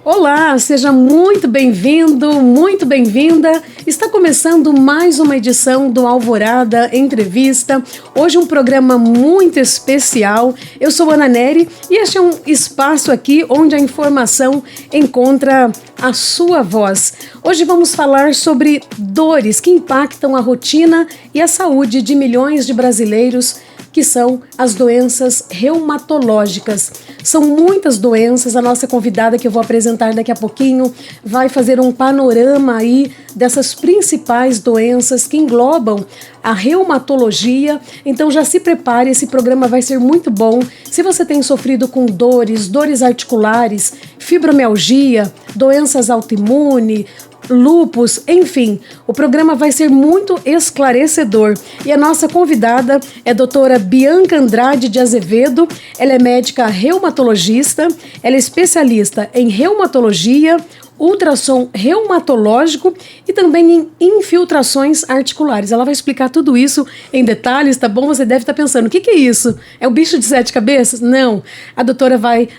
Olá, seja muito bem-vindo, muito bem-vinda. Está começando mais uma edição do Alvorada Entrevista. Hoje um programa muito especial. Eu sou Ana Nery e este é um espaço aqui onde a informação encontra a sua voz. Hoje vamos falar sobre dores que impactam a rotina e a saúde de milhões de brasileiros, que são as doenças reumatológicas. São muitas doenças. A nossa convidada, que eu vou apresentar daqui a pouquinho, vai fazer um panorama aí dessas principais doenças que englobam a reumatologia. Então já se prepare, esse programa vai ser muito bom. Se você tem sofrido com dores articulares, fibromialgia, doenças autoimunes, lúpus, enfim, o programa vai ser muito esclarecedor. E a nossa convidada é a doutora Bianca Andrade de Azevedo. Ela é médica reumatologista, ela é especialista em reumatologia, ultrassom reumatológico e também em infiltrações articulares. Ela vai explicar tudo isso em detalhes, tá bom? Você deve estar pensando, o que é isso? É o bicho de 7 cabeças? Não. A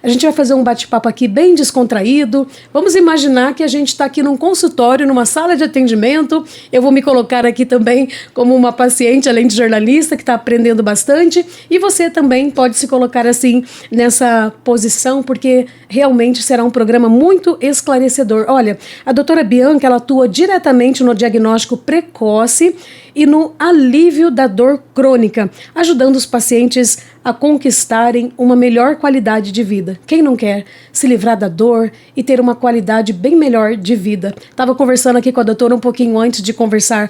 gente vai fazer um bate-papo aqui bem descontraído. Vamos imaginar que a gente está aqui num consultório, numa sala de atendimento. Eu vou me colocar aqui também como uma paciente, além de jornalista, que está aprendendo bastante. E você também pode se colocar assim, nessa posição, porque realmente será um programa muito esclarecedor. Olha, a doutora Bianca, ela atua diretamente no diagnóstico precoce e no alívio da dor crônica, ajudando os pacientes a conquistarem uma melhor qualidade de vida. Quem não quer se livrar da dor e ter uma qualidade bem melhor de vida? Estava conversando aqui com a doutora um pouquinho antes de começar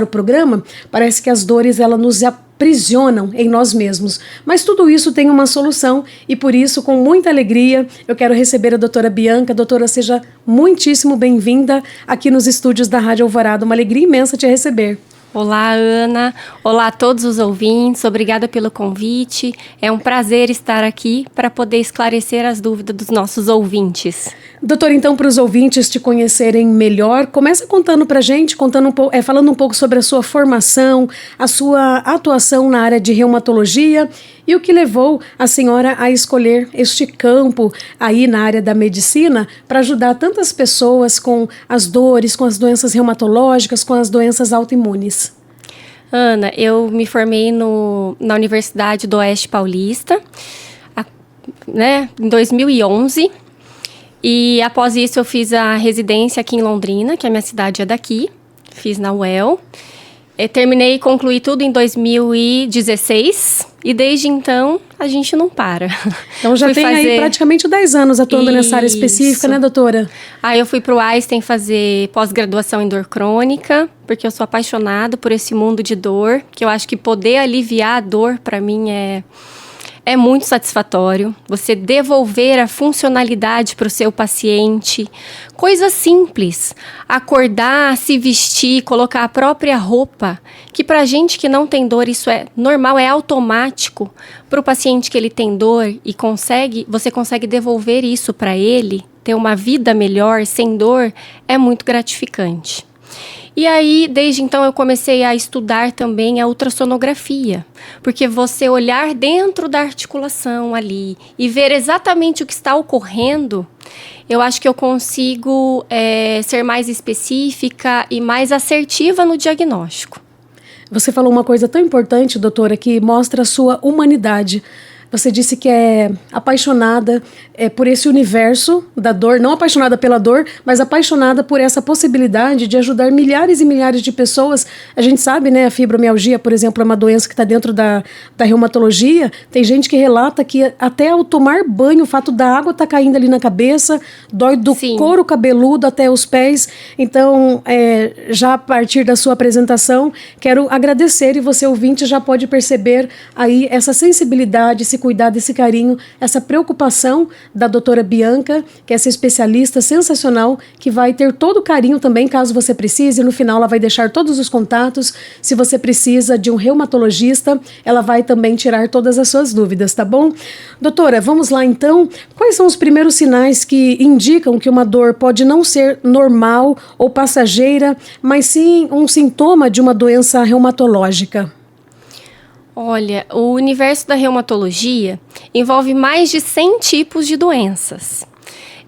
o programa. Parece que as dores, elas nos aprisionam em nós mesmos. Mas tudo isso tem uma solução e por isso, com muita alegria, eu quero receber a doutora Bianca. Doutora, seja muitíssimo bem-vinda aqui nos estúdios da Rádio Alvorada. Uma alegria imensa te receber. Olá, Ana. Olá a todos os ouvintes. Obrigada pelo convite. É um prazer estar aqui para poder esclarecer as dúvidas dos nossos ouvintes. Doutora, então, para os ouvintes te conhecerem melhor, começa contando para a gente, falando um pouco sobre a sua formação, a sua atuação na área de reumatologia e o que levou a senhora a escolher este campo aí na área da medicina para ajudar tantas pessoas com as dores, com as doenças reumatológicas, com as doenças autoimunes. Ana, eu me formei na Universidade do Oeste Paulista, em 2011. E após isso eu fiz a residência aqui em Londrina, que a minha cidade é daqui. Fiz na UEL. Terminei e concluí tudo em 2016. E desde então, a gente não para. Então já tem aí praticamente 10 anos atuando nessa área específica, né, doutora? Aí eu fui para o Einstein fazer pós-graduação em dor crônica, porque eu sou apaixonada por esse mundo de dor, que eu acho que poder aliviar a dor, para mim, é muito satisfatório. Você devolver a funcionalidade para o seu paciente. Coisa simples. Acordar, se vestir, colocar a própria roupa. Que para gente que não tem dor, isso é normal, é automático. Para o paciente que ele tem dor e você consegue devolver isso para ele, ter uma vida melhor, sem dor, é muito gratificante. E aí, desde então, eu comecei a estudar também a ultrassonografia, porque você olhar dentro da articulação ali e ver exatamente o que está ocorrendo, eu acho que eu consigo ser mais específica e mais assertiva no diagnóstico. Você falou uma coisa tão importante, doutora, que mostra a sua humanidade. Você disse que é apaixonada por esse universo da dor, não apaixonada pela dor, mas apaixonada por essa possibilidade de ajudar milhares e milhares de pessoas. A gente sabe, né, a fibromialgia, por exemplo, é uma doença que está dentro da reumatologia. Tem gente que relata que até ao tomar banho, o fato da água estar caindo ali na cabeça, dói do couro cabeludo até os pés. Então, já a partir da sua apresentação, quero agradecer, e você, ouvinte, já pode perceber aí essa sensibilidade, esse cuidado, desse carinho, essa preocupação da doutora Bianca, que é essa especialista sensacional, que vai ter todo o carinho também, caso você precise. No final, ela vai deixar todos os contatos. Se você precisa de um reumatologista, ela vai também tirar todas as suas dúvidas, tá bom? Doutora, vamos lá então. Quais são os primeiros sinais que indicam que uma dor pode não ser normal ou passageira, mas sim um sintoma de uma doença reumatológica? Olha, o universo da reumatologia envolve mais de 100 tipos de doenças.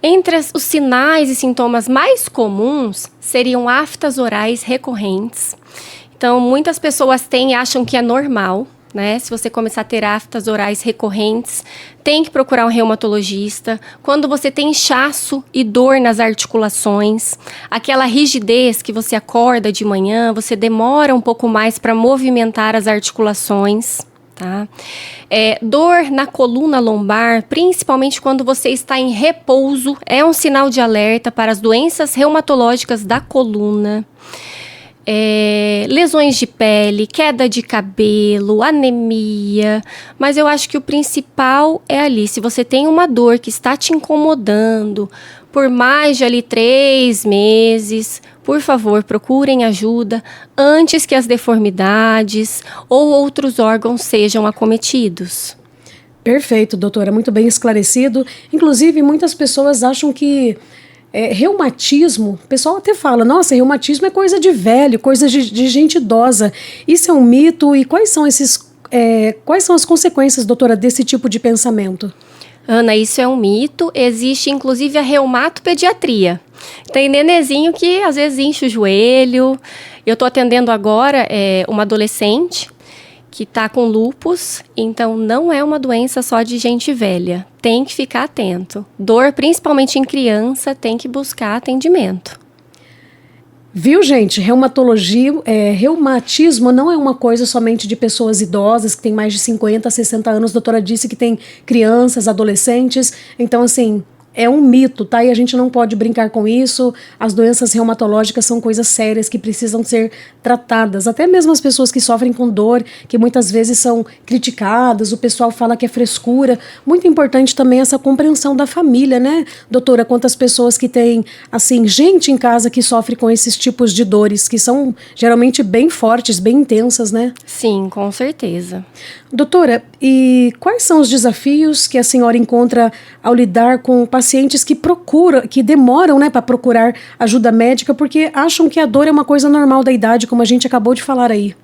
Entre os sinais e sintomas mais comuns seriam aftas orais recorrentes. Então, muitas pessoas têm e acham que é normal, né? Se você começar a ter aftas orais recorrentes, tem que procurar um reumatologista. Quando você tem inchaço e dor nas articulações, aquela rigidez que você acorda de manhã, você demora um pouco mais para movimentar as articulações, tá? Dor na coluna lombar, principalmente quando você está em repouso, é um sinal de alerta para as doenças reumatológicas da coluna. Lesões de pele, queda de cabelo, anemia, mas eu acho que o principal é ali, se você tem uma dor que está te incomodando por mais de ali 3 meses, por favor, procurem ajuda antes que as deformidades ou outros órgãos sejam acometidos. Perfeito, doutora, muito bem esclarecido. Inclusive, muitas pessoas acham que reumatismo, o pessoal até fala, nossa, reumatismo é coisa de velho, coisa de gente idosa. Isso é um mito? E quais são as consequências, doutora, desse tipo de pensamento? Ana, isso é um mito. Existe, inclusive, a reumatopediatria. Tem nenezinho que, às vezes, incha o joelho. Eu estou atendendo agora uma adolescente que está com lúpus, então não é uma doença só de gente velha. Tem que ficar atento. Dor, principalmente em criança, tem que buscar atendimento. Viu, gente? Reumatismo não é uma coisa somente de pessoas idosas que têm mais de 50, 60 anos. A doutora disse que tem crianças, adolescentes. Então, assim, é um mito, tá? E a gente não pode brincar com isso. As doenças reumatológicas são coisas sérias que precisam ser tratadas. Até mesmo as pessoas que sofrem com dor, que muitas vezes são criticadas, o pessoal fala que é frescura. Muito importante também essa compreensão da família, né, doutora? Quantas pessoas que têm, assim, gente em casa que sofre com esses tipos de dores, que são geralmente bem fortes, bem intensas, né? Sim, com certeza. Doutora, e quais são os desafios que a senhora encontra ao lidar com pacientes que demoram, né, para procurar ajuda médica porque acham que a dor é uma coisa normal da idade, como a gente acabou de falar aí?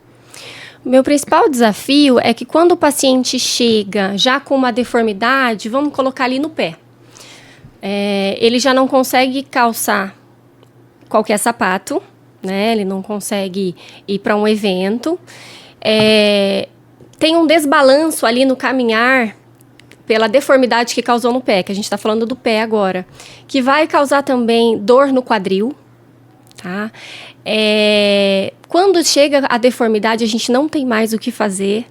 Meu principal desafio é que quando o paciente chega já com uma deformidade, vamos colocar ali no pé, ele já não consegue calçar qualquer sapato, né? Ele não consegue ir para um evento, tem um desbalanço ali no caminhar pela deformidade que causou no pé, que a gente está falando do pé agora, que vai causar também dor no quadril, tá? Quando chega a deformidade, a gente não tem mais o que fazer.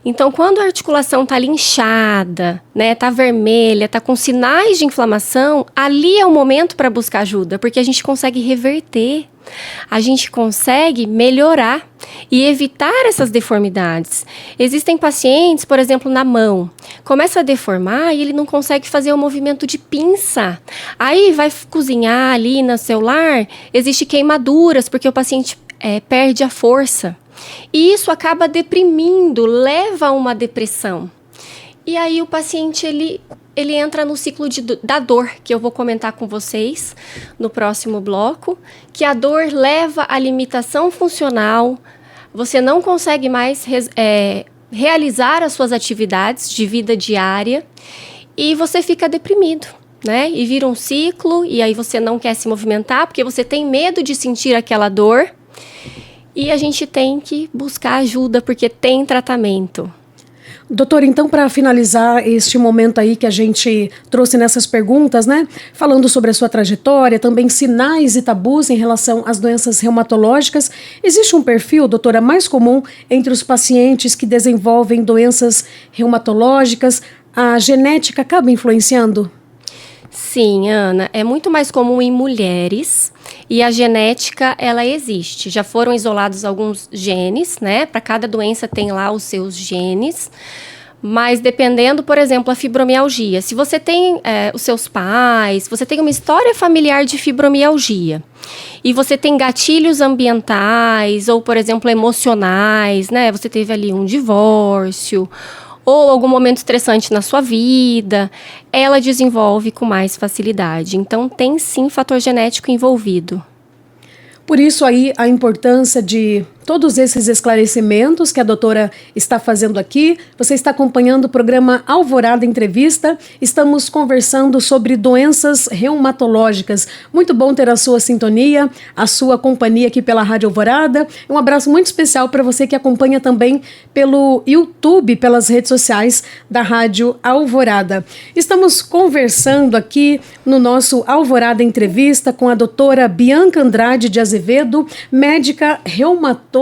Então, quando a articulação está inchada, né, tá vermelha, tá com sinais de inflamação, ali é o momento para buscar ajuda, porque a gente consegue reverter, a gente consegue melhorar e evitar essas deformidades. Existem pacientes, por exemplo, na mão, começa a deformar e ele não consegue fazer o movimento de pinça. Aí vai cozinhar ali no seu lar, existe queimaduras, porque o paciente perde a força. E isso acaba deprimindo, leva a uma depressão. E aí o paciente, ele entra no ciclo da dor, que eu vou comentar com vocês no próximo bloco, que a dor leva à limitação funcional, você não consegue mais realizar as suas atividades de vida diária e você fica deprimido, né? E vira um ciclo, e aí você não quer se movimentar porque você tem medo de sentir aquela dor. E a gente tem que buscar ajuda, porque tem tratamento. Doutora, então, para finalizar este momento aí que a gente trouxe nessas perguntas, né? Falando sobre a sua trajetória, também sinais e tabus em relação às doenças reumatológicas, existe um perfil, doutora, mais comum entre os pacientes que desenvolvem doenças reumatológicas? A genética acaba influenciando? Sim, Ana, é muito mais comum em mulheres e a genética, ela existe. Já foram isolados alguns genes, né? Para cada doença tem lá os seus genes, Mas dependendo, por exemplo, a fibromialgia. Se você tem os seus pais, você tem uma história familiar de fibromialgia e você tem gatilhos ambientais ou, por exemplo, emocionais, né? Você teve ali um divórcio ou algum momento estressante na sua vida, ela desenvolve com mais facilidade. Então, tem sim fator genético envolvido. Por isso aí a importância de todos esses esclarecimentos que a doutora está fazendo aqui. Você está acompanhando o programa Alvorada Entrevista. Estamos conversando sobre doenças reumatológicas. Muito bom ter a sua sintonia, a sua companhia aqui pela Rádio Alvorada. Um abraço muito especial para você que acompanha também pelo YouTube, pelas redes sociais da Rádio Alvorada. Estamos conversando aqui no nosso Alvorada Entrevista com a doutora Bianca Andrade de Azevedo, médica reumatologista,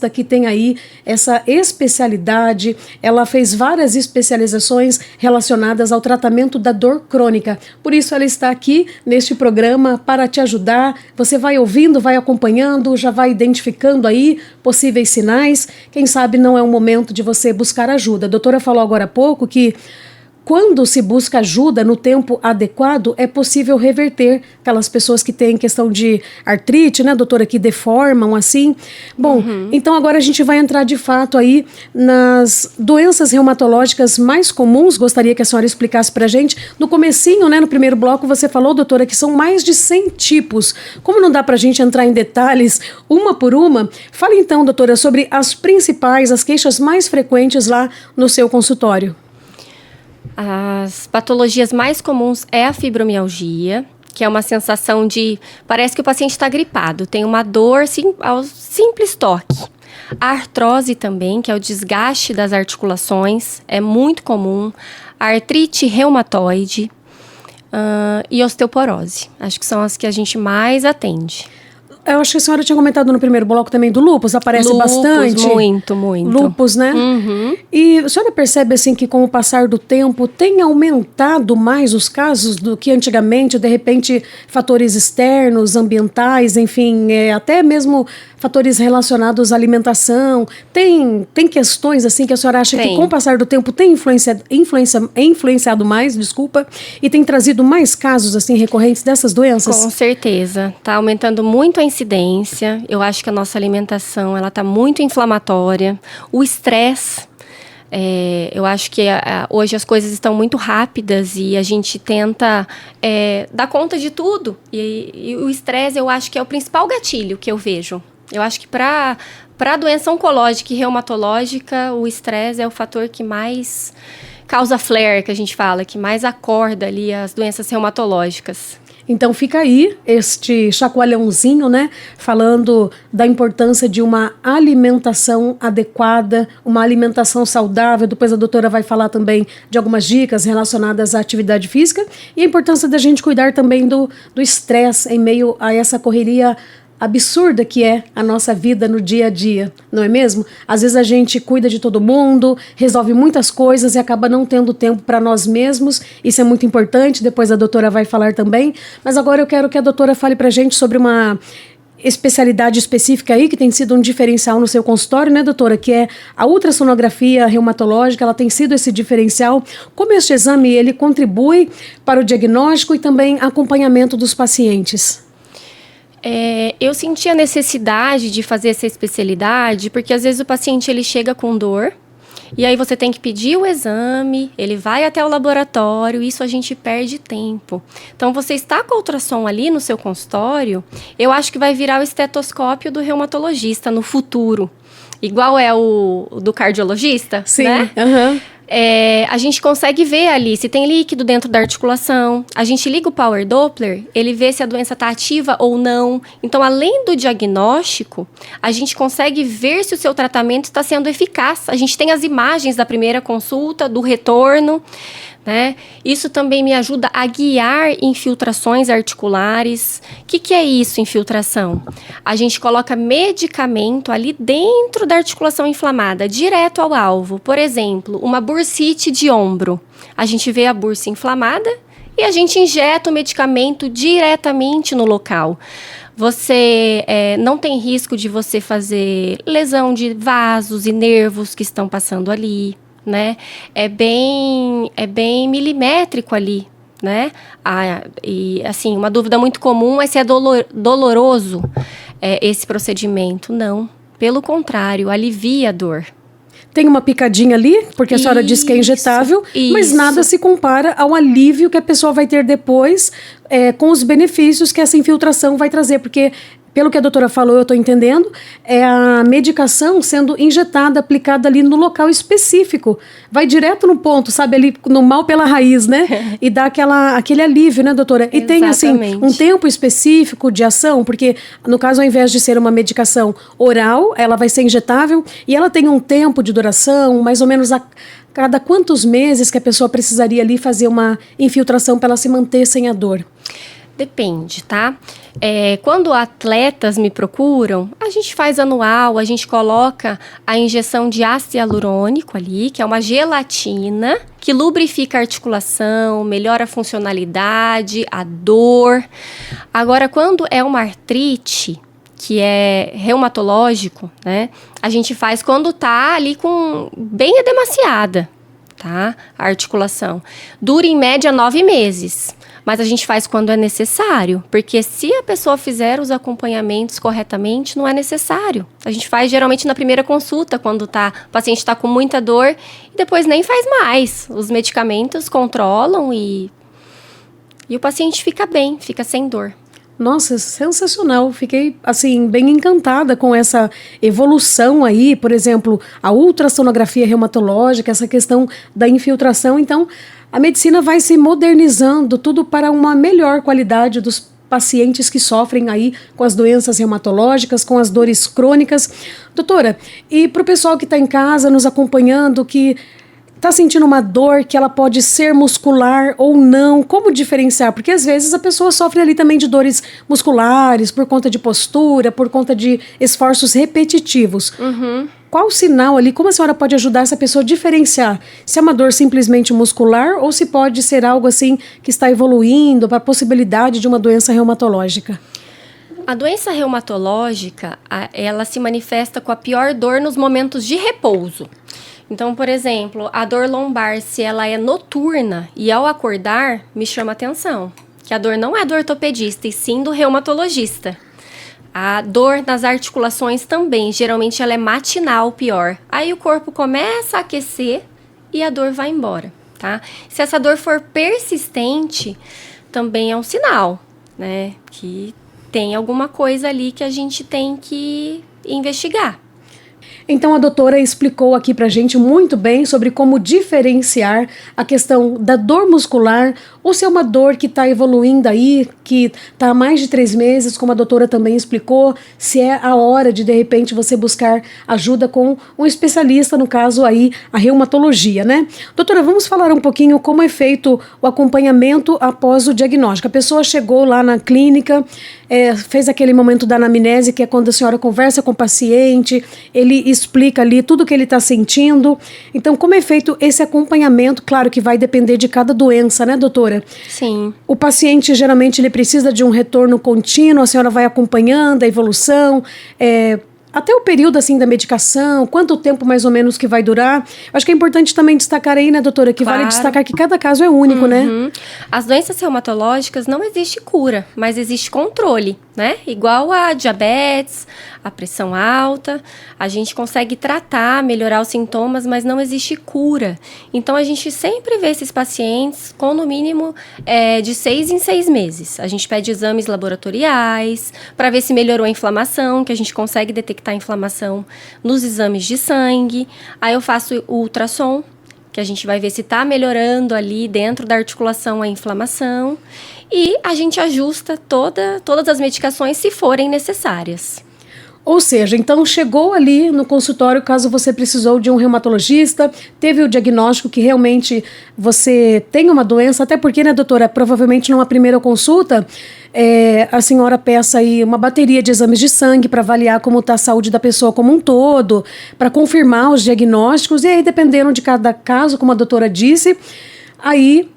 que tem aí essa especialidade. Ela fez várias especializações relacionadas ao tratamento da dor crônica. Por isso ela está aqui neste programa para te ajudar. Você vai ouvindo, vai acompanhando, já vai identificando aí possíveis sinais. Quem sabe não é um momento de você buscar ajuda. A doutora falou agora há pouco que quando se busca ajuda no tempo adequado, é possível reverter aquelas pessoas que têm questão de artrite, né, doutora, que deformam assim. Bom, então agora a gente vai entrar de fato aí nas doenças reumatológicas mais comuns. Gostaria que a senhora explicasse pra gente. No comecinho, né, no primeiro bloco, você falou, doutora, que são mais de 100 tipos. Como não dá pra gente entrar em detalhes uma por uma, fale então, doutora, sobre as principais, as queixas mais frequentes lá no seu consultório. As patologias mais comuns é a fibromialgia, que é uma sensação de... Parece que o paciente está gripado, tem uma dor ao simples toque. A artrose também, que é o desgaste das articulações, é muito comum. A artrite reumatoide e osteoporose. Acho que são as que a gente mais atende. Eu acho que a senhora tinha comentado no primeiro bloco também do lúpus, aparece bastante. Muito. Lúpus, né? E a senhora percebe assim que com o passar do tempo tem aumentado mais os casos do que antigamente, de repente fatores externos, ambientais, enfim, até mesmo fatores relacionados à alimentação. Tem questões assim que a senhora acha que com o passar do tempo tem influenciado mais, e tem trazido mais casos assim recorrentes dessas doenças? Com certeza. Está aumentando muito a incidência. Eu acho que a nossa alimentação ela está muito inflamatória. O estresse. Eu acho que hoje as coisas estão muito rápidas e a gente tenta dar conta de tudo. E o estresse eu acho que é o principal gatilho que eu vejo. Eu acho que para a doença oncológica e reumatológica, o estresse é o fator que mais causa flare, que a gente fala, que mais acorda ali as doenças reumatológicas. Então fica aí este chacoalhãozinho, né, falando da importância de uma alimentação adequada, uma alimentação saudável. Depois a doutora vai falar também de algumas dicas relacionadas à atividade física e a importância da gente cuidar também do estresse em meio a essa correria absurda que é a nossa vida no dia a dia, não é mesmo? Às vezes a gente cuida de todo mundo, resolve muitas coisas e acaba não tendo tempo para nós mesmos. Isso é muito importante, depois a doutora vai falar também. Mas agora eu quero que a doutora fale pra gente sobre uma especialidade específica aí que tem sido um diferencial no seu consultório, né, doutora? Que é a ultrassonografia reumatológica. Ela tem sido esse diferencial. Como este exame ele contribui para o diagnóstico e também acompanhamento dos pacientes? Eu senti a necessidade de fazer essa especialidade porque às vezes o paciente ele chega com dor e aí você tem que pedir o exame, ele vai até o laboratório, isso a gente perde tempo. Então você está com o ultrassom ali no seu consultório, eu acho que vai virar o estetoscópio do reumatologista no futuro. Igual é o do cardiologista, sim, né? A gente consegue ver ali se tem líquido dentro da articulação. A gente liga o Power Doppler, ele vê se a doença está ativa ou não. Então, além do diagnóstico, a gente consegue ver se o seu tratamento está sendo eficaz. A gente tem as imagens da primeira consulta, do retorno, né? Isso também me ajuda a guiar infiltrações articulares. O que é isso, infiltração? A gente coloca medicamento ali dentro da articulação inflamada, direto ao alvo. Por exemplo, uma bursite de ombro. A gente vê a bursa inflamada e a gente injeta o medicamento diretamente no local. Você não tem risco de você fazer lesão de vasos e nervos que estão passando ali. né? É bem milimétrico ali, né? E assim, uma dúvida muito comum é se é doloroso esse procedimento. Não, pelo contrário, alivia a dor. Tem uma picadinha ali, porque a senhora disse que é injetável, mas nada se compara ao alívio que a pessoa vai ter depois com os benefícios que essa infiltração vai trazer, porque pelo que a doutora falou, eu estou entendendo, é a medicação sendo injetada, aplicada ali no local específico. Vai direto no ponto, sabe, ali no mal pela raiz, né? E dá aquele alívio, né, doutora? E tem, assim, um tempo específico de ação, porque, no caso, ao invés de ser uma medicação oral, ela vai ser injetável e ela tem um tempo de duração, mais ou menos a cada quantos meses que a pessoa precisaria ali fazer uma infiltração para ela se manter sem a dor? Depende, tá? Quando atletas me procuram, a gente faz anual, a gente coloca a injeção de ácido hialurônico ali, que é uma gelatina que lubrifica a articulação, melhora a funcionalidade, a dor. Agora, quando é uma artrite, que é reumatológico, né? A gente faz quando tá ali bem edemaciada, tá? A articulação. Dura em média 9 meses. Mas a gente faz quando é necessário, porque se a pessoa fizer os acompanhamentos corretamente, não é necessário. A gente faz geralmente na primeira consulta, quando o paciente está com muita dor, e depois nem faz mais. Os medicamentos controlam e o paciente fica bem, fica sem dor. Nossa, sensacional. Fiquei, assim, bem encantada com essa evolução aí, por exemplo, a ultrassonografia reumatológica, essa questão da infiltração. Então, a medicina vai se modernizando, tudo para uma melhor qualidade dos pacientes que sofrem aí com as doenças reumatológicas, com as dores crônicas. Doutora, e para o pessoal que está em casa nos acompanhando, que está sentindo uma dor que ela pode ser muscular ou não, como diferenciar? Porque às vezes a pessoa sofre ali também de dores musculares, por conta de postura, por conta de esforços repetitivos. Uhum. Qual o sinal ali? Como a senhora pode ajudar essa pessoa a diferenciar se é uma dor simplesmente muscular ou se pode ser algo assim que está evoluindo para a possibilidade de uma doença reumatológica? A doença reumatológica, ela se manifesta com a pior dor nos momentos de repouso. Então, por exemplo, a dor lombar, se ela é noturna e ao acordar, me chama atenção, que a dor não é do ortopedista e sim do reumatologista. A dor nas articulações também, geralmente ela é matinal, pior. Aí o corpo começa a aquecer e a dor vai embora, tá? Se essa dor for persistente, também é um sinal, né? Que tem alguma coisa ali que a gente tem que investigar. Então a doutora explicou aqui pra gente muito bem sobre como diferenciar a questão da dor muscular ou se é uma dor que está evoluindo aí, que está há mais de 3 meses, como a doutora também explicou, se é a hora de repente, você buscar ajuda com um especialista, no caso aí, a reumatologia, né? Doutora, vamos falar um pouquinho como é feito o acompanhamento após o diagnóstico. A pessoa chegou lá na clínica, fez aquele momento da anamnese, que é quando a senhora conversa com o paciente, ele explica ali tudo o que ele está sentindo. Então, como é feito esse acompanhamento? Claro que vai depender de cada doença, né, doutora? Sim. O paciente, geralmente, ele precisa de um retorno contínuo, a senhora vai acompanhando a evolução, até o período, assim, da medicação, quanto tempo mais ou menos que vai durar. Acho que é importante também destacar aí, né, doutora, que vale destacar que cada caso é único, né? As doenças reumatológicas não existe cura, mas existe controle, né? Igual a diabetes, a pressão alta, a gente consegue tratar, melhorar os sintomas, mas não existe cura. Então, a gente sempre vê esses pacientes com, no mínimo, de 6 em 6 meses. A gente pede exames laboratoriais para ver se melhorou a inflamação, que a gente consegue detectar a inflamação nos exames de sangue. Aí eu faço o ultrassom, que a gente vai ver se está melhorando ali dentro da articulação a inflamação. E a gente ajusta todas as medicações se forem necessárias. Ou seja, então chegou ali no consultório, caso você precisou de um reumatologista, teve o diagnóstico que realmente você tem uma doença, até porque, né, doutora, provavelmente numa primeira consulta, a senhora peça aí uma bateria de exames de sangue para avaliar como está a saúde da pessoa como um todo, para confirmar os diagnósticos, e aí, dependendo de cada caso, como a doutora disse, aí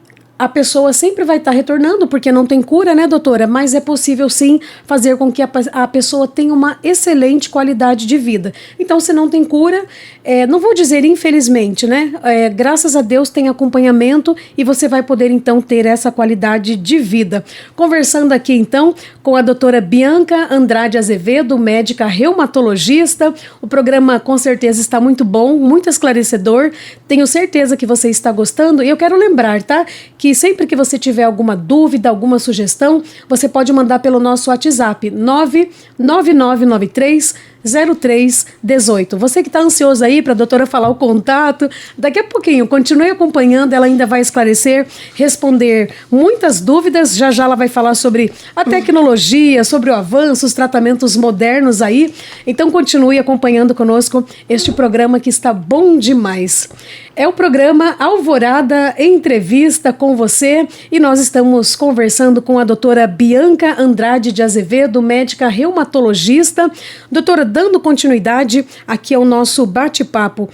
a pessoa sempre vai estar retornando, porque não tem cura, né, doutora? Mas é possível sim fazer com que a pessoa tenha uma excelente qualidade de vida. Então, se não tem cura, não vou dizer infelizmente, né? Graças a Deus tem acompanhamento e você vai poder então ter essa qualidade de vida. Conversando aqui então com a doutora Bianca Andrade Azevedo, médica reumatologista. O programa com certeza está muito bom, muito esclarecedor. Tenho certeza que você está gostando e eu quero lembrar, tá? Que sempre que você tiver alguma dúvida, alguma sugestão, você pode mandar pelo nosso WhatsApp 99993 0318. Você que está ansioso aí para a doutora falar o contato, daqui a pouquinho, continue acompanhando, ela ainda vai esclarecer, responder muitas dúvidas, já ela vai falar sobre a tecnologia, sobre o avanço, os tratamentos modernos aí, então continue acompanhando conosco este programa que está bom demais. É o programa Alvorada Entrevista com você e nós estamos conversando com a doutora Bianca Andrade de Azevedo, médica reumatologista. Doutora, dando continuidade aqui ao nosso bate-papo,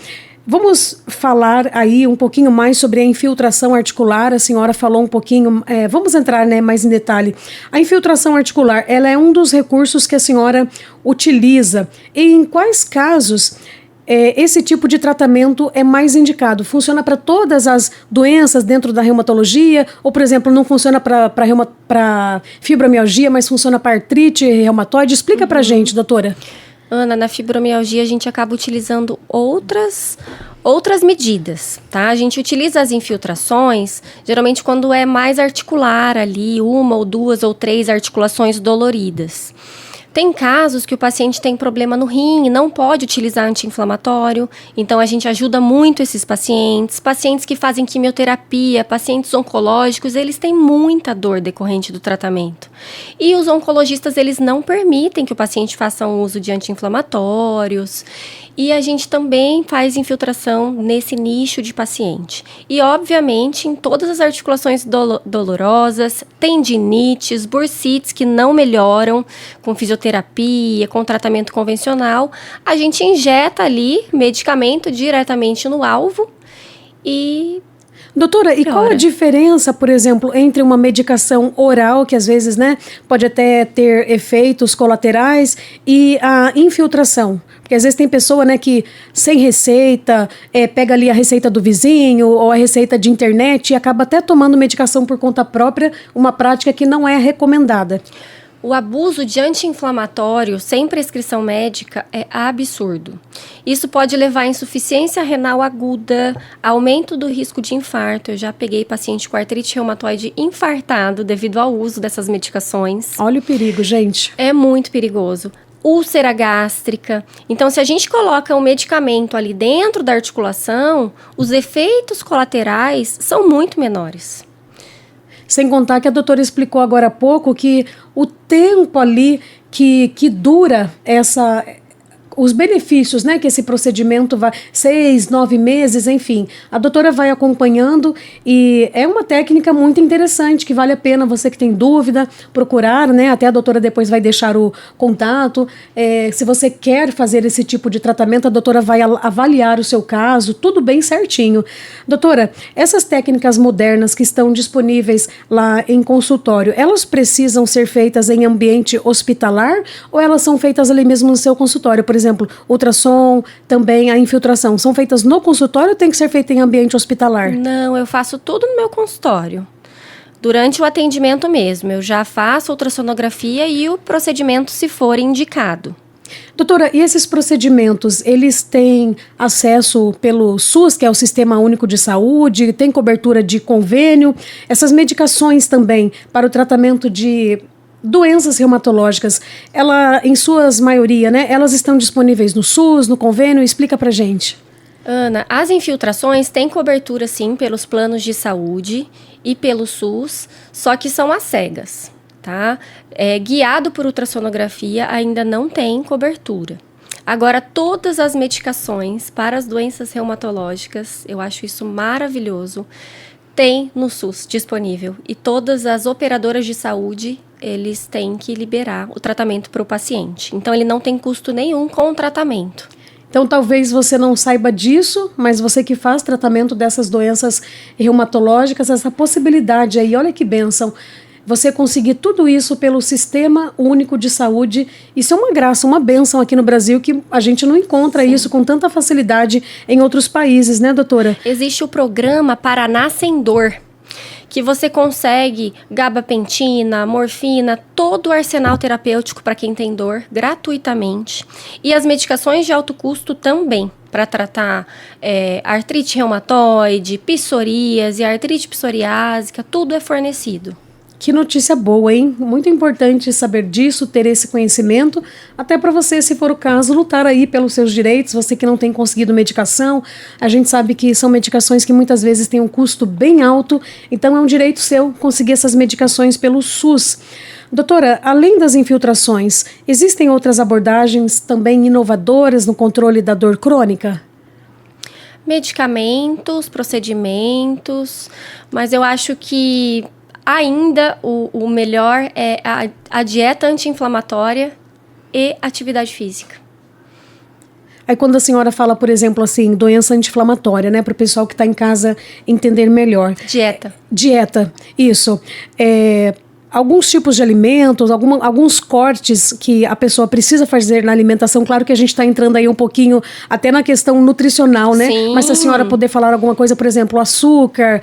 vamos falar aí um pouquinho mais sobre a infiltração articular. A senhora falou um pouquinho, vamos entrar mais em detalhe. A infiltração articular, ela é um dos recursos que a senhora utiliza. E em quais casos esse tipo de tratamento é mais indicado? Funciona para todas as doenças dentro da reumatologia? Ou, por exemplo, não funciona para fibromialgia, mas funciona para artrite reumatoide? Explica para a gente, doutora. Ana, na fibromialgia a gente acaba utilizando outras medidas, tá? A gente utiliza as infiltrações, geralmente quando é mais articular ali, 1 ou 2 ou 3 articulações doloridas. Tem casos que o paciente tem problema no rim e não pode utilizar anti-inflamatório, então a gente ajuda muito esses pacientes. Pacientes que fazem quimioterapia, pacientes oncológicos, eles têm muita dor decorrente do tratamento. E os oncologistas, eles não permitem que o paciente faça um uso de anti-inflamatórios. E a gente também faz infiltração nesse nicho de paciente. E, obviamente, em todas as articulações dolorosas, tendinites, bursites que não melhoram com fisioterapia, com tratamento convencional, a gente injeta ali medicamento diretamente no alvo e... Doutora, e qual a diferença, por exemplo, entre uma medicação oral, que às vezes, pode até ter efeitos colaterais, e a infiltração? Porque às vezes tem pessoa, que sem receita, pega ali a receita do vizinho ou a receita de internet e acaba até tomando medicação por conta própria, uma prática que não é recomendada. O abuso de anti-inflamatório sem prescrição médica é absurdo. Isso pode levar a insuficiência renal aguda, aumento do risco de infarto. Eu já peguei paciente com artrite reumatoide infartado devido ao uso dessas medicações. Olha o perigo, gente. É muito perigoso. Úlcera gástrica. Então, se a gente coloca um medicamento ali dentro da articulação, os efeitos colaterais são muito menores. Sem contar que a doutora explicou agora há pouco que o tempo ali que dura os benefícios, que esse procedimento vai 6, 9 meses, enfim. A doutora vai acompanhando e é uma técnica muito interessante que vale a pena você que tem dúvida procurar, até a doutora depois vai deixar o contato. Se você quer fazer esse tipo de tratamento, a doutora vai avaliar o seu caso, tudo bem certinho. Doutora, essas técnicas modernas que estão disponíveis lá em consultório, elas precisam ser feitas em ambiente hospitalar ou elas são feitas ali mesmo no seu consultório? Por exemplo, ultrassom, também a infiltração, são feitas no consultório ou tem que ser feita em ambiente hospitalar? Não, eu faço tudo no meu consultório. Durante o atendimento mesmo, eu já faço ultrassonografia e o procedimento se for indicado. Doutora, e esses procedimentos, eles têm acesso pelo SUS, que é o Sistema Único de Saúde, tem cobertura de convênio? Essas medicações também para o tratamento de doenças reumatológicas, em suas maioria, elas estão disponíveis no SUS, no convênio? Explica pra gente. Ana, as infiltrações têm cobertura sim pelos planos de saúde e pelo SUS, só que são às cegas, tá? Guiado por ultrassonografia ainda não tem cobertura. Agora, todas as medicações para as doenças reumatológicas, eu acho isso maravilhoso, tem no SUS disponível. E todas as operadoras de saúde, eles têm que liberar o tratamento para o paciente. Então, ele não tem custo nenhum com o tratamento. Então, talvez você não saiba disso, mas você que faz tratamento dessas doenças reumatológicas, essa possibilidade aí, olha que bênção, você conseguir tudo isso pelo Sistema Único de Saúde, isso é uma graça, uma bênção aqui no Brasil, que a gente não encontra Sim. isso com tanta facilidade em outros países, né, doutora? Existe o programa Paraná Sem Dor, que você consegue gabapentina, morfina, todo o arsenal terapêutico para quem tem dor, gratuitamente. E as medicações de alto custo também, para tratar artrite reumatoide, psoríase, artrite psoriásica, tudo é fornecido. Que notícia boa, hein? Muito importante saber disso, ter esse conhecimento, até para você, se for o caso, lutar aí pelos seus direitos, você que não tem conseguido medicação. A gente sabe que são medicações que muitas vezes têm um custo bem alto, então é um direito seu conseguir essas medicações pelo SUS. Doutora, além das infiltrações, existem outras abordagens também inovadoras no controle da dor crônica? Medicamentos, procedimentos, mas eu acho que ainda o melhor é a dieta anti-inflamatória e atividade física. Aí quando a senhora fala, por exemplo, assim, doença anti-inflamatória, né, para o pessoal que está em casa entender melhor. Dieta, isso. Alguns tipos de alimentos, alguns cortes que a pessoa precisa fazer na alimentação. Claro que a gente está entrando aí um pouquinho até na questão nutricional, né? Sim. Mas se a senhora puder falar alguma coisa, por exemplo, açúcar,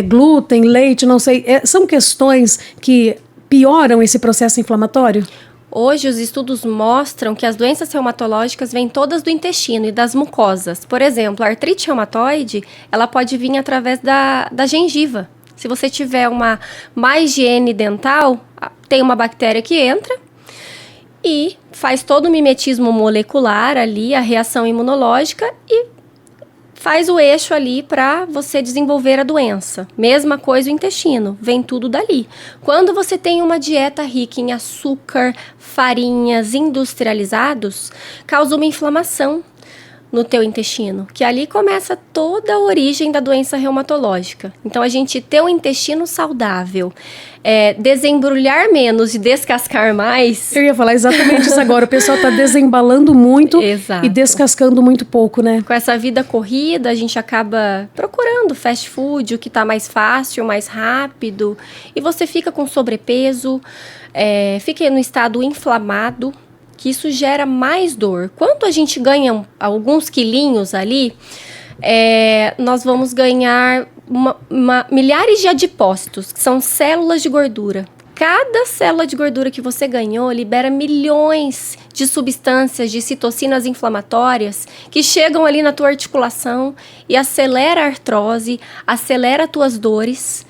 glúten, leite, não sei, são questões que pioram esse processo inflamatório? Hoje, os estudos mostram que as doenças reumatológicas vêm todas do intestino e das mucosas. Por exemplo, a artrite reumatoide, ela pode vir através da gengiva. Se você tiver uma má higiene dental, tem uma bactéria que entra e faz todo o mimetismo molecular ali, a reação imunológica e faz o eixo ali para você desenvolver a doença. Mesma coisa o intestino, vem tudo dali. Quando você tem uma dieta rica em açúcar, farinhas industrializados, causa uma inflamação no teu intestino, que ali começa toda a origem da doença reumatológica. Então, a gente ter um intestino saudável, desembrulhar menos e descascar mais... Eu ia falar exatamente isso agora, o pessoal está desembalando muito Exato. E descascando muito pouco, né? Com essa vida corrida, a gente acaba procurando fast food, o que está mais fácil, mais rápido, e você fica com sobrepeso, fica no estado inflamado, que isso gera mais dor. Quando a gente ganha alguns quilinhos ali, nós vamos ganhar milhares de adipócitos, que são células de gordura. Cada célula de gordura que você ganhou libera milhões de substâncias, de citocinas inflamatórias, que chegam ali na tua articulação e acelera a artrose, acelera as tuas dores.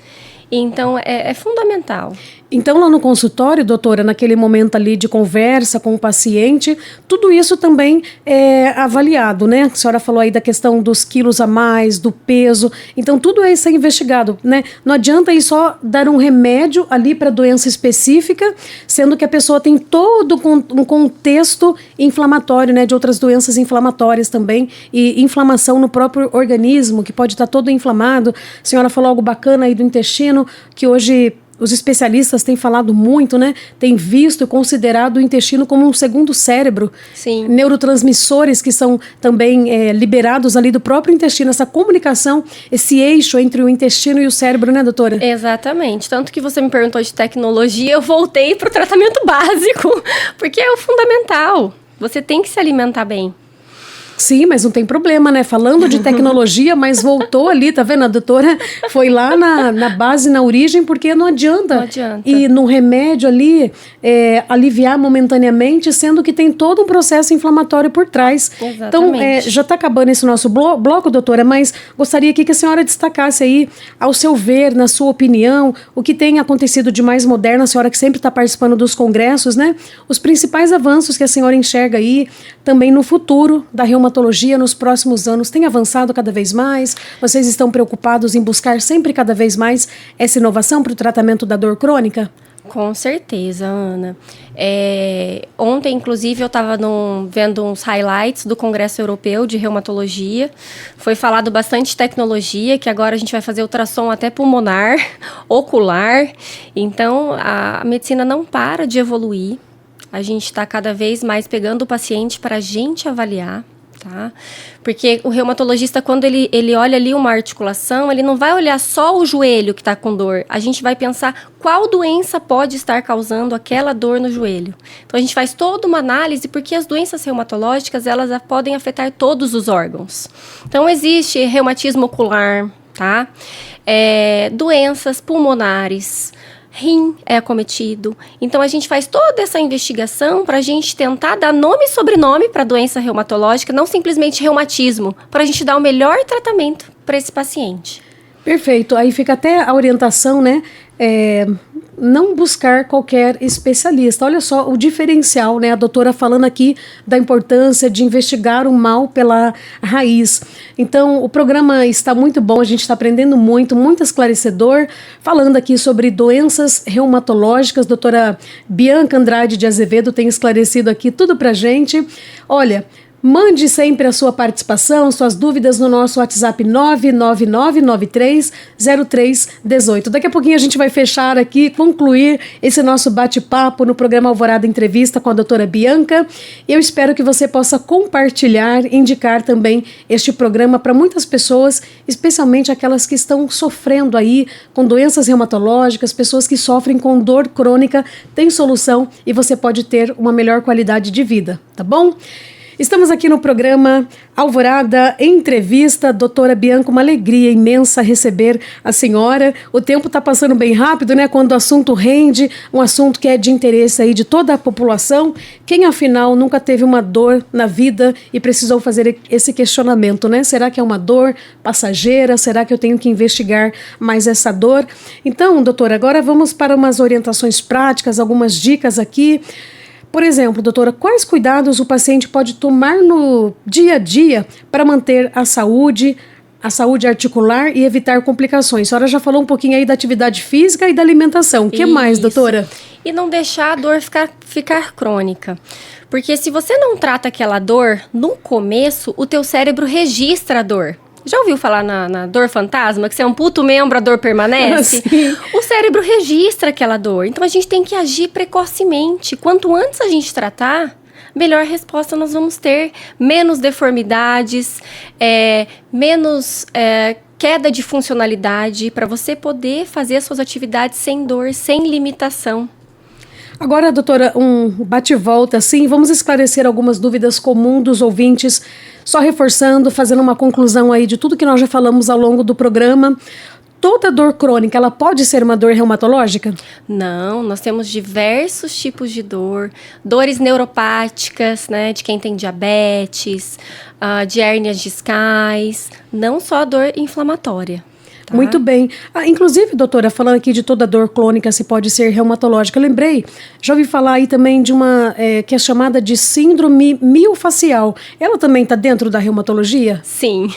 Então, é fundamental. Então, lá no consultório, doutora, naquele momento ali de conversa com o paciente, tudo isso também é avaliado, né? A senhora falou aí da questão dos quilos a mais, do peso. Então, tudo isso é investigado, né? Não adianta aí só dar um remédio ali para doença específica, sendo que a pessoa tem todo um contexto inflamatório, né? De outras doenças inflamatórias também e inflamação no próprio organismo, que pode estar todo inflamado. A senhora falou algo bacana aí do intestino, que hoje... Os especialistas têm falado muito, né? Têm visto e considerado o intestino como um segundo cérebro. Sim. Neurotransmissores que são também liberados ali do próprio intestino. Essa comunicação, esse eixo entre o intestino e o cérebro, né, doutora? Exatamente. Tanto que você me perguntou de tecnologia, eu voltei para o tratamento básico, porque é o fundamental. Você tem que se alimentar bem. Sim, mas não tem problema, né? Falando de tecnologia, mas voltou ali, tá vendo? A doutora foi lá na base, na origem, porque não adianta. Não adianta. E no remédio ali, aliviar momentaneamente, sendo que tem todo um processo inflamatório por trás. Exatamente. Então, já está acabando esse nosso bloco, doutora, mas gostaria aqui que a senhora destacasse aí, ao seu ver, na sua opinião, o que tem acontecido de mais moderno, a senhora que sempre está participando dos congressos, né? Os principais avanços que a senhora enxerga aí, também no futuro da reumatologia nos próximos anos, tem avançado cada vez mais? Vocês estão preocupados em buscar sempre cada vez mais essa inovação para o tratamento da dor crônica? Com certeza, Ana. Ontem, inclusive, eu estava vendo uns highlights do Congresso Europeu de Reumatologia. Foi falado bastante tecnologia, que agora a gente vai fazer ultrassom até pulmonar, ocular. Então, a medicina não para de evoluir. A gente está cada vez mais pegando o paciente para a gente avaliar, tá? Porque o reumatologista, quando ele olha ali uma articulação, ele não vai olhar só o joelho que está com dor. A gente vai pensar qual doença pode estar causando aquela dor no joelho. Então, a gente faz toda uma análise, porque as doenças reumatológicas, elas podem afetar todos os órgãos. Então, existe reumatismo ocular, tá? Doenças pulmonares, rim é acometido. Então, a gente faz toda essa investigação para a gente tentar dar nome e sobrenome para a doença reumatológica, não simplesmente reumatismo, para a gente dar o melhor tratamento para esse paciente. Perfeito. Aí fica até a orientação, né? Não buscar qualquer especialista. Olha só o diferencial, né? A doutora falando aqui da importância de investigar o mal pela raiz. Então, o programa está muito bom, a gente está aprendendo muito esclarecedor, falando aqui sobre doenças reumatológicas. Doutora Bianca Andrade de Azevedo tem esclarecido aqui tudo pra gente. Olha, mande sempre a sua participação, suas dúvidas no nosso WhatsApp 999930318. Daqui a pouquinho a gente vai fechar aqui, concluir esse nosso bate-papo no programa Alvorada Entrevista com a doutora Bianca. Eu espero que você possa compartilhar, indicar também este programa para muitas pessoas, especialmente aquelas que estão sofrendo aí com doenças reumatológicas, pessoas que sofrem com dor crônica. Tem solução e você pode ter uma melhor qualidade de vida, tá bom? Estamos aqui no programa Alvorada Entrevista. Doutora Bianca, uma alegria imensa receber a senhora. O tempo está passando bem rápido, né? Quando o assunto rende, um assunto que é de interesse aí de toda a população. Quem, afinal, nunca teve uma dor na vida e precisou fazer esse questionamento, né? Será que é uma dor passageira? Será que eu tenho que investigar mais essa dor? Então, doutora, agora vamos para umas orientações práticas, algumas dicas aqui. Por exemplo, doutora, quais cuidados o paciente pode tomar no dia a dia para manter a saúde articular e evitar complicações? A senhora já falou um pouquinho aí da atividade física e da alimentação. O que mais, doutora? E não deixar a dor ficar crônica. Porque se você não trata aquela dor, no começo, o teu cérebro registra a dor. Já ouviu falar na dor fantasma? Que você amputa o membro, a dor permanece? Sim. O cérebro registra aquela dor. Então, a gente tem que agir precocemente. Quanto antes a gente tratar, melhor resposta nós vamos ter. Menos deformidades, menos queda de funcionalidade, para você poder fazer as suas atividades sem dor, sem limitação. Agora, doutora, um bate-volta, assim, vamos esclarecer algumas dúvidas comuns dos ouvintes, só reforçando, fazendo uma conclusão aí de tudo que nós já falamos ao longo do programa. Toda dor crônica, ela pode ser uma dor reumatológica? Não, nós temos diversos tipos de dor. Dores neuropáticas, né, de quem tem diabetes, de hérnias discais, não só dor inflamatória. Tá? Muito bem. Inclusive, doutora, falando aqui de toda dor crônica, se pode ser reumatológica, eu lembrei, já ouvi falar aí também de uma que é chamada de síndrome miofascial. Ela também está dentro da reumatologia? Sim.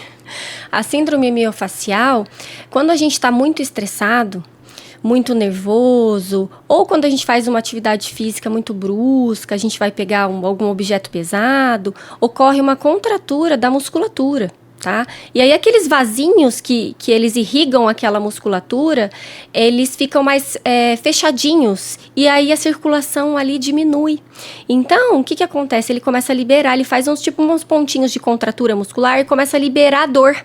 A síndrome miofascial, quando a gente está muito estressado, muito nervoso, ou quando a gente faz uma atividade física muito brusca, a gente vai pegar algum objeto pesado, ocorre uma contratura da musculatura. Tá? E aí aqueles vasinhos que eles irrigam aquela musculatura, eles ficam mais fechadinhos e aí a circulação ali diminui. Então, o que acontece? Ele começa a liberar, ele faz uns pontinhos de contratura muscular e começa a liberar a dor.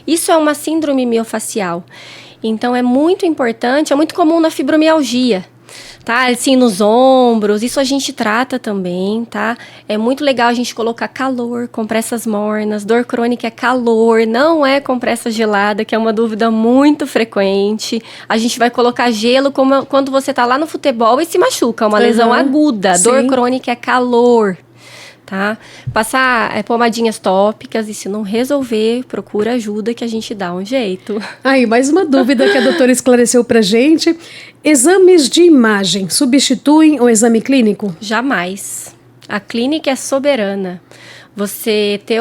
Isso é uma síndrome miofascial. Então, é muito importante, é muito comum na fibromialgia. Tá, assim, nos ombros, isso a gente trata também, tá? É muito legal a gente colocar calor, compressas mornas, dor crônica é calor, não é compressa gelada, que é uma dúvida muito frequente. A gente vai colocar gelo como quando você tá lá no futebol e se machuca, uma lesão aguda. Sim. Dor crônica é calor. Tá? Passar pomadinhas tópicas e se não resolver, procura ajuda que a gente dá um jeito. Aí, mais uma dúvida que a doutora esclareceu pra gente. Exames de imagem substituem o exame clínico? Jamais. A clínica é soberana. Você ter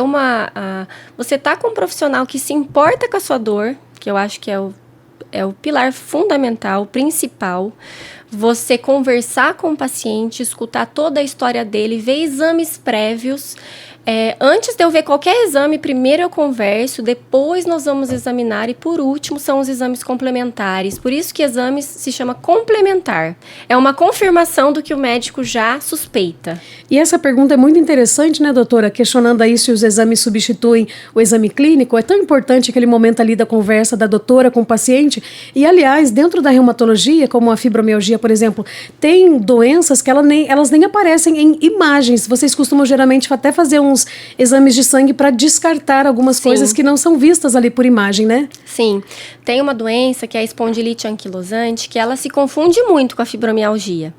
você tá com um profissional que se importa com a sua dor, que eu acho que é o pilar fundamental, principal. você conversar com o paciente, escutar toda a história dele, ver exames prévios. Antes de eu ver qualquer exame, primeiro eu converso, depois nós vamos examinar e por último são os exames complementares. Por isso que exames se chama complementar. É uma confirmação do que o médico já suspeita. E essa pergunta é muito interessante, né, doutora? Questionando aí se os exames substituem o exame clínico. É tão importante aquele momento ali da conversa da doutora com o paciente. E, aliás, dentro da reumatologia, como a fibromialgia, por exemplo, tem doenças que elas nem aparecem em imagens. Vocês costumam geralmente até fazer uns exames de sangue para descartar algumas coisas que não são vistas ali por imagem, né? Sim. Tem uma doença que é a espondilite anquilosante, que ela se confunde muito com a fibromialgia.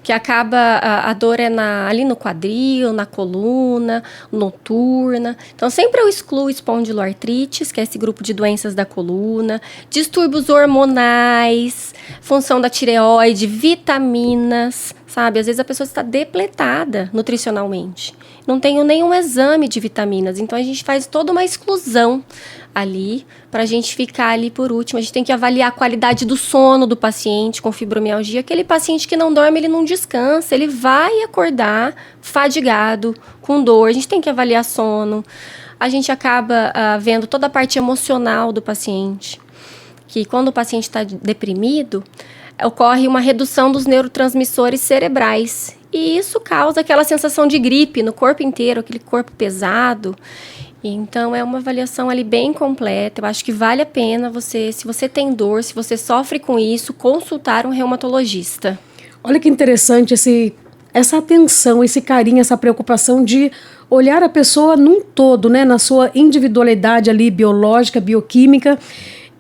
Que acaba, a dor é ali no quadril, na coluna, noturna. Então, sempre eu excluo espondiloartrites, que é esse grupo de doenças da coluna, distúrbios hormonais, função da tireoide, vitaminas, sabe? Às vezes a pessoa está depletada nutricionalmente. Não tenho nenhum exame de vitaminas, então a gente faz toda uma exclusão ali, para a gente ficar ali por último. A gente tem que avaliar a qualidade do sono do paciente com fibromialgia. Aquele paciente que não dorme, ele não descansa, ele vai acordar fadigado, com dor. A gente tem que avaliar sono. A gente acaba vendo toda a parte emocional do paciente, que quando o paciente está deprimido, ocorre uma redução dos neurotransmissores cerebrais. E isso causa aquela sensação de gripe no corpo inteiro, aquele corpo pesado. Então, é uma avaliação ali bem completa. Eu acho que vale a pena você, se você tem dor, se você sofre com isso, consultar um reumatologista. Olha que interessante essa atenção, esse carinho, essa preocupação de olhar a pessoa num todo, né? Na sua individualidade ali, biológica, bioquímica.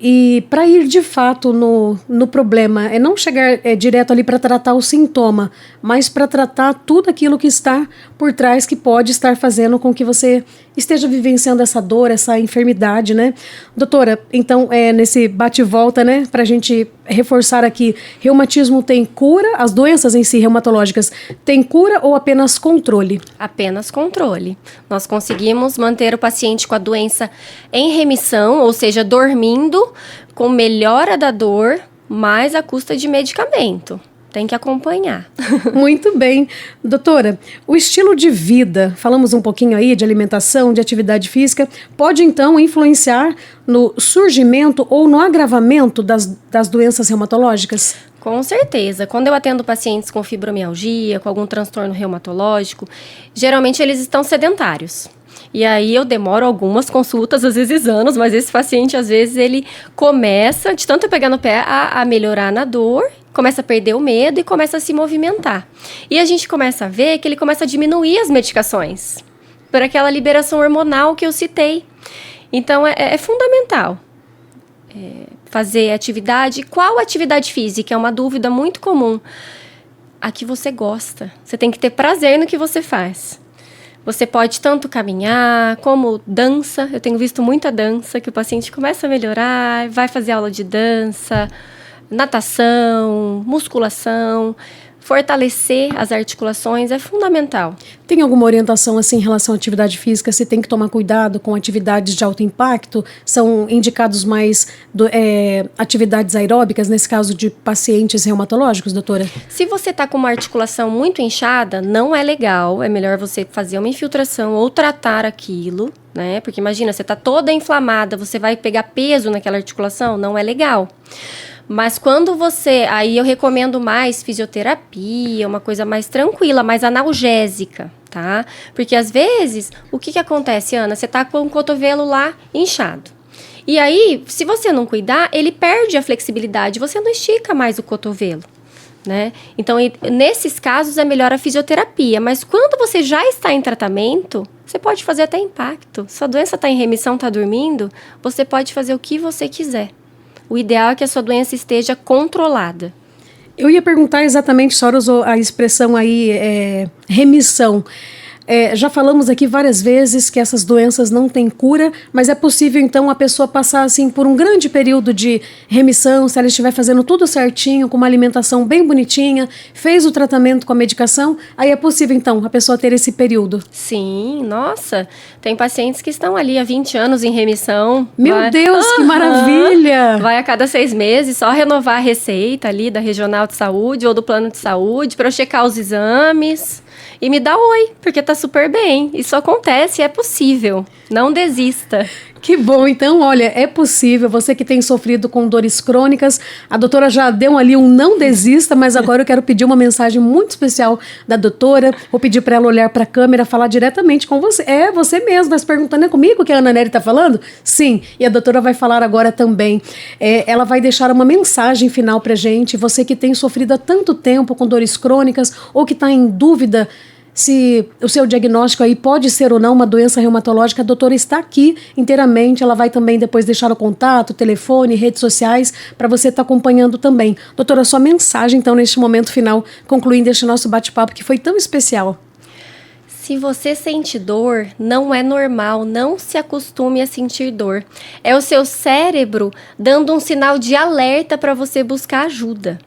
E para ir de fato no problema, é não chegar direto ali para tratar o sintoma, mas para tratar tudo aquilo que está por trás, que pode estar fazendo com que você esteja vivenciando essa dor, essa enfermidade, né? Doutora, então, nesse bate-volta, né, para a gente reforçar aqui, reumatismo tem cura? As doenças em si reumatológicas têm cura ou apenas controle? Apenas controle. Nós conseguimos manter o paciente com a doença em remissão, ou seja, dormindo, com melhora da dor, mas à custa de medicamento. Tem que acompanhar. Muito bem. Doutora, o estilo de vida, falamos um pouquinho aí de alimentação, de atividade física, pode então influenciar no surgimento ou no agravamento das doenças reumatológicas? Com certeza. Quando eu atendo pacientes com fibromialgia, com algum transtorno reumatológico, geralmente eles estão sedentários. E aí eu demoro algumas consultas, às vezes anos, mas esse paciente, às vezes, ele começa, de tanto eu pegar no pé, a melhorar na dor, começa a perder o medo e começa a se movimentar. E a gente começa a ver que ele começa a diminuir as medicações, por aquela liberação hormonal que eu citei. Então, é fundamental fazer atividade. Qual atividade física? É uma dúvida muito comum. A que você gosta. Você tem que ter prazer no que você faz. Você pode tanto caminhar, como dança. Eu tenho visto muita dança, que o paciente começa a melhorar, vai fazer aula de dança, natação, musculação. Fortalecer as articulações é fundamental. Tem alguma orientação assim em relação à atividade física? Você tem que tomar cuidado com atividades de alto impacto? São indicados mais atividades aeróbicas, nesse caso de pacientes reumatológicos, doutora? Se você está com uma articulação muito inchada, não é legal. É melhor você fazer uma infiltração ou tratar aquilo, né? Porque imagina, você está toda inflamada, você vai pegar peso naquela articulação, não é legal. Mas quando aí eu recomendo mais fisioterapia, uma coisa mais tranquila, mais analgésica, tá? Porque às vezes, o que acontece, Ana? Você tá com o cotovelo lá inchado. E aí, se você não cuidar, ele perde a flexibilidade, você não estica mais o cotovelo, né? Então, nesses casos, é melhor a fisioterapia. Mas quando você já está em tratamento, você pode fazer até impacto. Se a doença está em remissão, está dormindo, você pode fazer o que você quiser. O ideal é que a sua doença esteja controlada. Eu ia perguntar exatamente, a senhora usou a expressão aí, remissão. Já falamos aqui várias vezes que essas doenças não têm cura, mas é possível então a pessoa passar assim por um grande período de remissão, se ela estiver fazendo tudo certinho, com uma alimentação bem bonitinha, fez o tratamento com a medicação, aí é possível então a pessoa ter esse período. Sim, nossa, tem pacientes que estão ali há 20 anos em remissão. Meu Deus, que maravilha! Vai a cada 6 meses, só renovar a receita ali da Regional de Saúde ou do Plano de Saúde para eu checar os exames. E me dá oi, porque tá super bem. Isso acontece, é possível. Não desista. Que bom, então, olha, é possível, você que tem sofrido com dores crônicas, a doutora já deu ali um não desista, mas agora eu quero pedir uma mensagem muito especial da doutora, vou pedir para ela olhar para a câmera, falar diretamente com você. É, você mesmo, vai se perguntando, é comigo que a Ana Nery está falando? Sim, e a doutora vai falar agora também. Ela vai deixar uma mensagem final para gente, você que tem sofrido há tanto tempo com dores crônicas, ou que está em dúvida se o seu diagnóstico aí pode ser ou não uma doença reumatológica, a doutora está aqui inteiramente, ela vai também depois deixar o contato, telefone, redes sociais, para você estar acompanhando também. Doutora, sua mensagem então neste momento final, concluindo este nosso bate-papo que foi tão especial. Se você sente dor, não é normal, não se acostume a sentir dor. É o seu cérebro dando um sinal de alerta para você buscar ajuda.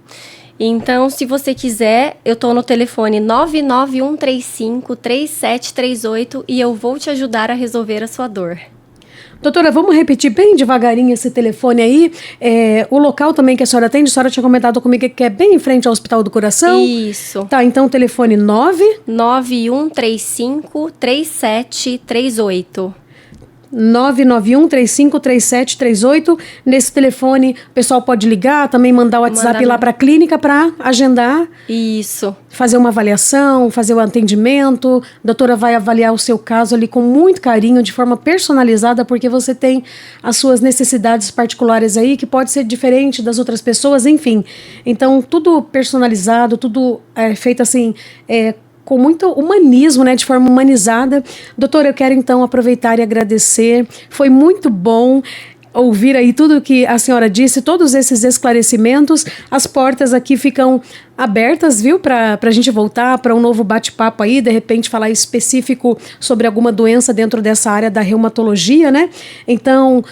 Então, se você quiser, eu tô no telefone 991353738 e eu vou te ajudar a resolver a sua dor. Doutora, vamos repetir bem devagarinho esse telefone aí. O local também que a senhora atende, a senhora tinha comentado comigo que é bem em frente ao Hospital do Coração. Isso. Tá, então o telefone 91353738. 991-353738. Nesse telefone, o pessoal pode ligar, também mandar o WhatsApp lá para a clínica para agendar. Isso. Fazer uma avaliação, fazer o atendimento. A doutora vai avaliar o seu caso ali com muito carinho, de forma personalizada, porque você tem as suas necessidades particulares aí, que pode ser diferente das outras pessoas, enfim. Então, tudo personalizado, tudo feito assim, com muito humanismo, né, de forma humanizada. Doutora, eu quero então aproveitar e agradecer. Foi muito bom ouvir aí tudo que a senhora disse, todos esses esclarecimentos. As portas aqui ficam abertas, viu, para a gente voltar para um novo bate-papo aí, de repente falar específico sobre alguma doença dentro dessa área da reumatologia, né? Então,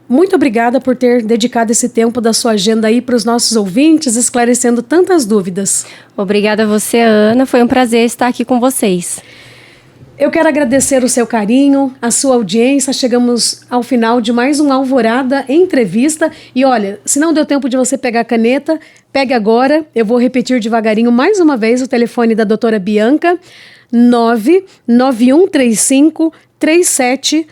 muito obrigada por ter dedicado esse tempo da sua agenda aí para os nossos ouvintes, esclarecendo tantas dúvidas. Obrigada a você, Ana. Foi um prazer estar aqui com vocês. Eu quero agradecer o seu carinho, a sua audiência. Chegamos ao final de mais um Alvorada Entrevista. E olha, se não deu tempo de você pegar a caneta, pegue agora. Eu vou repetir devagarinho mais uma vez o telefone da doutora Bianca, 991353738.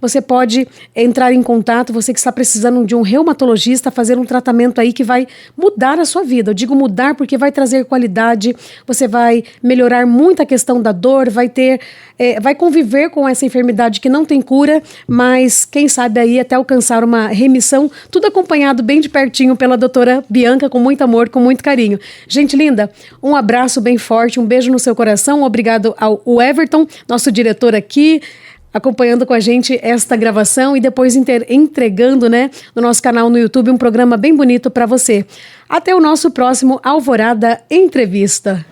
Você pode entrar em contato, você que está precisando de um reumatologista, fazer um tratamento aí que vai mudar a sua vida. Eu digo mudar porque vai trazer qualidade, você vai melhorar muito a questão da dor, vai conviver com essa enfermidade que não tem cura, mas quem sabe aí até alcançar uma remissão, tudo acompanhado bem de pertinho pela doutora Bianca, com muito amor, com muito carinho. Gente linda, um abraço bem forte, um beijo no seu coração, obrigado ao Everton, nosso diretor aqui, acompanhando com a gente esta gravação e depois entregando, né, no nosso canal no YouTube um programa bem bonito para você. Até o nosso próximo Alvorada Entrevista.